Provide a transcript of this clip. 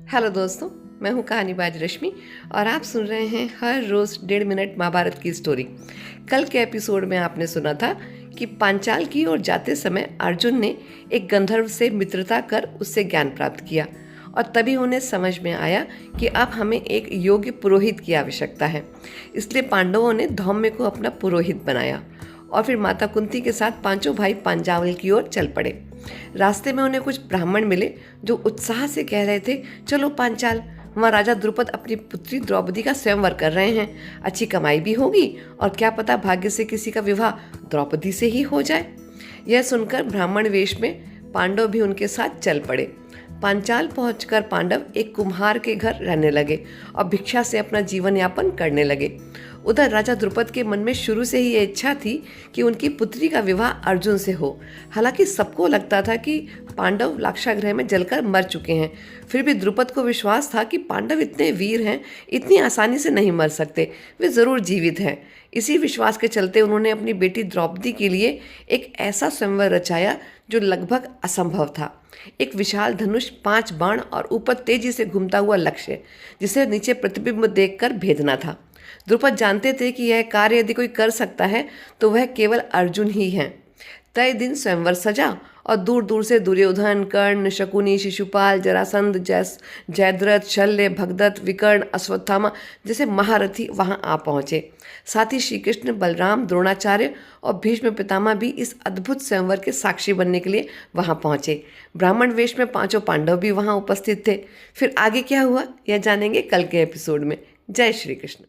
Hello दोस्तों, मैं हूँ कहानीबाज रश्मि और आप सुन रहे हैं हर रोज़ 1.5 मिनट महाभारत की स्टोरी। कल के एपिसोड में आपने सुना था कि पांचाल की ओर जाते समय अर्जुन ने एक गंधर्व से मित्रता कर उससे ज्ञान प्राप्त किया और तभी उन्हें समझ में आया कि अब हमें एक योग्य पुरोहित की आवश्यकता है। इसलिए पांडवों ने धौम्य को अपना पुरोहित बनाया और फिर माता कुंती के साथ पांचों भाई पांचावल की ओर चल पड़े। रास्ते में उन्हें कुछ ब्राह्मण मिले जो उत्साह से कह रहे थे, चलो पांचाल, वहाँ राजा द्रुपद अपनी पुत्री द्रौपदी का स्वयंवर कर रहे हैं, अच्छी कमाई भी होगी और क्या पता भाग्य से किसी का विवाह द्रौपदी से ही हो जाए। यह सुनकर ब्राह्मण वेश में पांडव भी उनके साथ चल पड़े। पांचाल पहुंचकर पांडव एक कुम्हार के घर रहने लगे और भिक्षा से अपना जीवन यापन करने लगे। उधर राजा द्रुपद के मन में शुरू से ही ये इच्छा थी कि उनकी पुत्री का विवाह अर्जुन से हो। हालांकि सबको लगता था कि पांडव लाक्षागृह में जलकर मर चुके हैं, फिर भी द्रुपद को विश्वास था कि पांडव इतने वीर हैं, इतनी आसानी से नहीं मर सकते, वे ज़रूर जीवित हैं। इसी विश्वास के चलते उन्होंने अपनी बेटी द्रौपदी के लिए एक ऐसा स्वयंवर रचाया जो लगभग असंभव था। एक विशाल धनुष, 5 बाण और ऊपर तेजी से घूमता हुआ लक्ष्य, जिसे नीचे प्रतिबिंब देखकर भेदना था। द्रुपद जानते थे कि यह कार्य यदि कोई कर सकता है तो वह केवल अर्जुन ही है। तय दिन स्वयंवर सजा और दूर दूर से दुर्योधन, कर्ण, शकुनी, शिशुपाल, जरासंध, जयद्रथ, शल्य, भगदत्त, विकर्ण, अश्वत्थामा जैसे महारथी वहां आ पहुंचे। साथ ही श्री कृष्ण, बलराम, द्रोणाचार्य और भीष्म पितामह भी इस अद्भुत स्वयंवर के साक्षी बनने के लिए वहां पहुंचे। ब्राह्मण वेश में पांचों पांडव भी वहां उपस्थित थे। फिर आगे क्या हुआ यह जानेंगे कल के एपिसोड में। जय श्री कृष्ण।